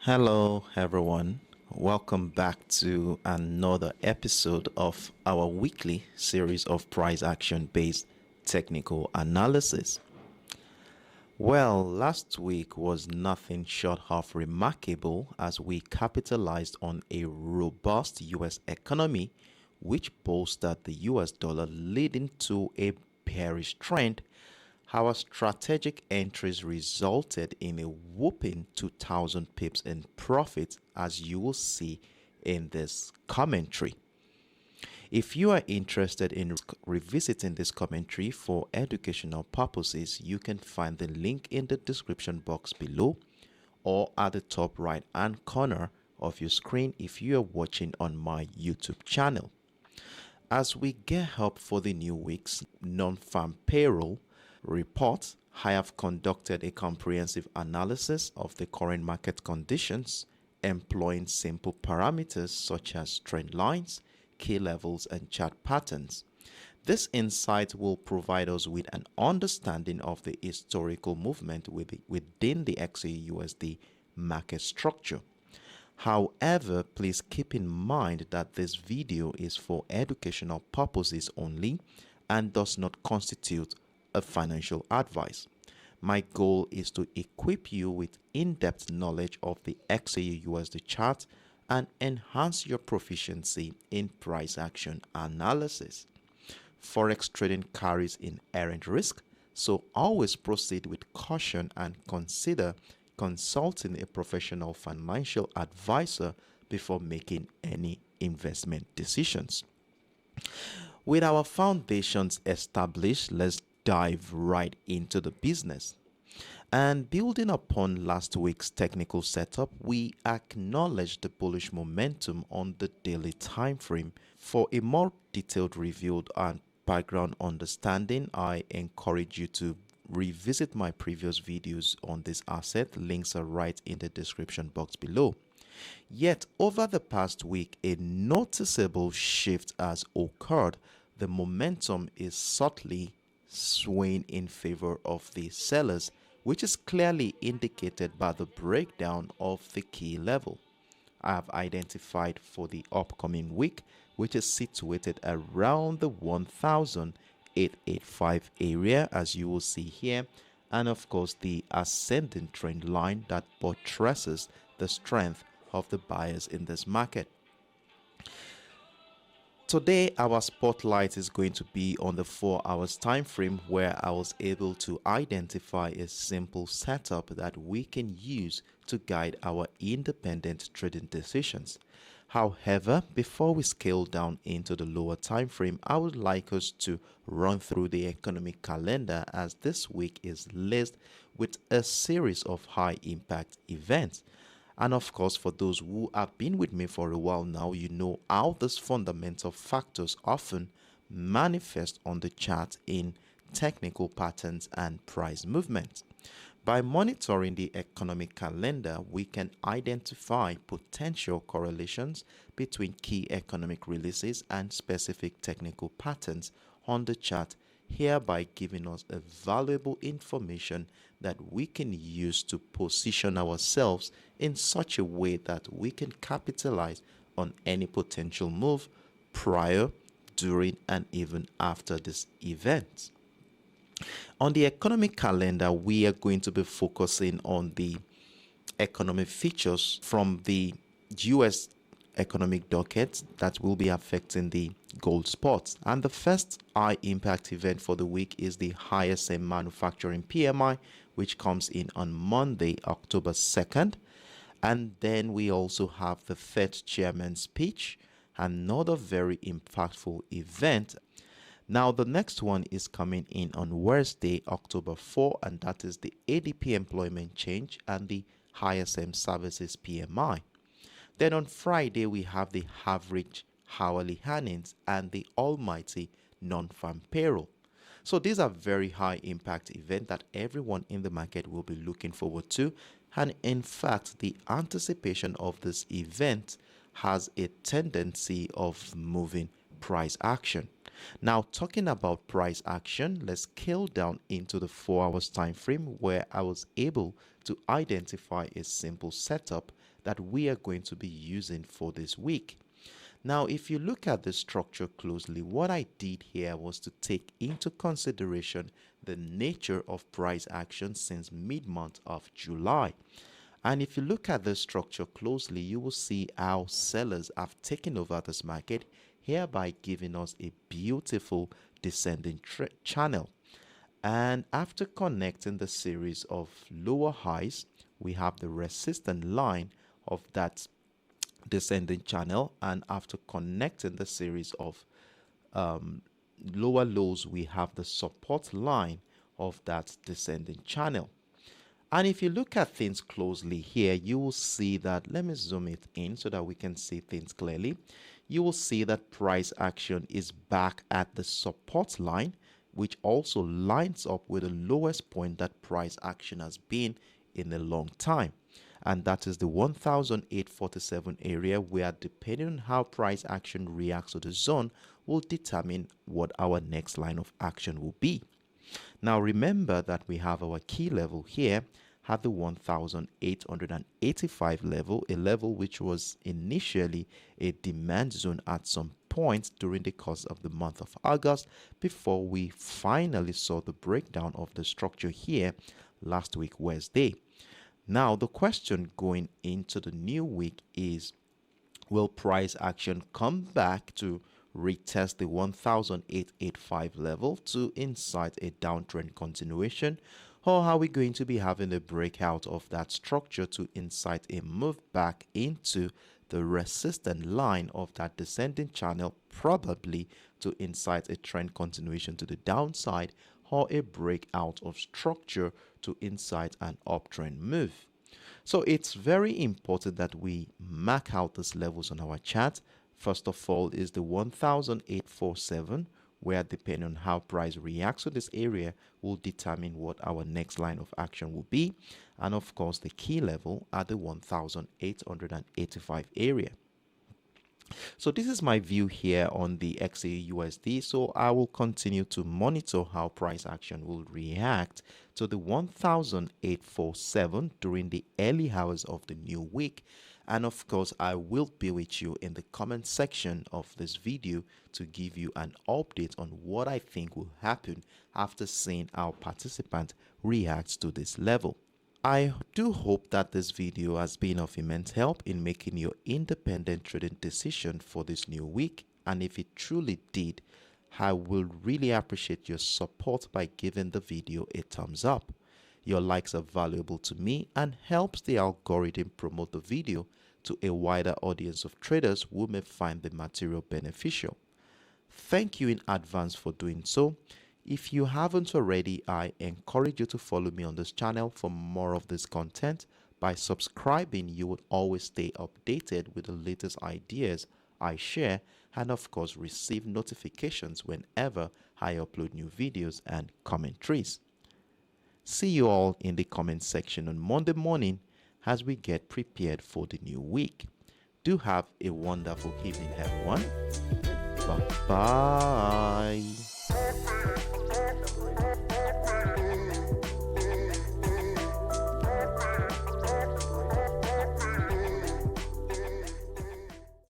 Hello, everyone. Welcome back to another episode of our weekly series of price action based technical analysis. Well, last week was nothing short of remarkable as we capitalized on a robust US economy, which bolstered the US dollar, leading to a bearish trend. Our strategic entries resulted in a whopping 2,000 pips in profit, as you will see in this commentary. If you are interested in revisiting this commentary for educational purposes, you can find the link in the description box below or at the top right hand corner of your screen if you are watching on my YouTube channel. As we get up for the new week's non-farm payroll report, I have conducted a comprehensive analysis of the current market conditions, employing simple parameters such as trend lines, key levels, and chart patterns. This insight will provide us with an understanding of the historical movement within the XAUUSD market structure. However, please keep in mind that this video is for educational purposes only and does not constitute a financial advice. My goal is to equip you with in-depth knowledge of the XAUUSD chart and enhance your proficiency in price action analysis. Forex trading carries inherent risk, so always proceed with caution and consider consulting a professional financial advisor before making any investment decisions. With our foundations established, let's dive right into the business. And building upon last week's technical setup, we acknowledge the bullish momentum on the daily time frame. For a more detailed review and background understanding, I encourage you to revisit my previous videos on this asset. Links are right in the description box below. Yet, over the past week, a noticeable shift has occurred. The momentum is subtly swaying in favor of the sellers, which is clearly indicated by the breakdown of the key level I have identified for the upcoming week, which is situated around the 1,885 area, as you will see here, and of course the ascending trend line that buttresses the strength of the buyers in this market. Today, our spotlight is going to be on the 4 hours time frame, where I was able to identify a simple setup that we can use to guide our independent trading decisions. However, before we scale down into the lower time frame, I would like us to run through the economic calendar, as this week is laced with a series of high impact events. And of course, for those who have been with me for a while now, you know how these fundamental factors often manifest on the chart in technical patterns and price movements. By monitoring the economic calendar, we can identify potential correlations between key economic releases and specific technical patterns on the chart, hereby giving us a valuable information that we can use to position ourselves in such a way that we can capitalize on any potential move prior, during, and even after this event. On the economic calendar, we are going to be focusing on the economic features from the US economic docket that will be affecting the Goldspot. And the first high impact event for the week is the ISM manufacturing PMI, which comes in on Monday, October 2nd. And then we also have the Fed chairman's speech, another very impactful event. Now, the next one is coming in on Wednesday, October 4, and that is the ADP employment change and the ISM services PMI. Then on Friday, we have the average hourly earnings and the almighty non-farm payroll. So these are very high impact events that everyone in the market will be looking forward to. And in fact, the anticipation of this event has a tendency of moving price action. Now, talking about price action, let's scale down into the 4 hours time frame, where I was able to identify a simple setup that we are going to be using for this week. Now, if you look at the structure closely, what I did here was to take into consideration the nature of price action since mid-month of July. And if you look at the structure closely, you will see how sellers have taken over this market, hereby giving us a beautiful descending channel. And after connecting the series of lower highs, we have the resistance line of that descending channel, and after connecting the series of lower lows, we have the support line of that descending channel. And if you look at things closely here, you will see that, let me zoom it in so that we can see things clearly. You will see that price action is back at the support line, which also lines up with the lowest point that price action has been in a long time. And that is the 1,847 area, where depending on how price action reacts to the zone will determine what our next line of action will be. Now remember that we have our key level here at the 1,885 level, a level which was initially a demand zone at some point during the course of the month of August, before we finally saw the breakdown of the structure here last week Wednesday. Now the question going into the new week is, will price action come back to retest the 1,885 level to incite a downtrend continuation, or are we going to be having a breakout of that structure to incite a move back into the resistance line of that descending channel, probably to incite a trend continuation to the downside, or a breakout of structure to incite an uptrend move? So it's very important that we mark out these levels on our chart. First of all is the 1,847, where depending on how price reacts to this area will determine what our next line of action will be. And of course, the key level at the 1,885 area. So this is my view here on the XAUUSD. So I will continue to monitor how price action will react to the 1,847 during the early hours of the new week. And of course, I will be with you in the comment section of this video to give you an update on what I think will happen after seeing our participant reacts to this level. I do hope that this video has been of immense help in making your independent trading decision for this new week. And if it truly did, I will really appreciate your support by giving the video a thumbs up. Your likes are valuable to me and helps the algorithm promote the video to a wider audience of traders who may find the material beneficial. Thank you in advance for doing so. If you haven't already, I encourage you to follow me on this channel for more of this content. By subscribing, you will always stay updated with the latest ideas I share, and of course receive notifications whenever I upload new videos and commentaries. See you all in the comment section on Monday morning as we get prepared for the new week. Do have a wonderful evening, everyone. Bye-bye.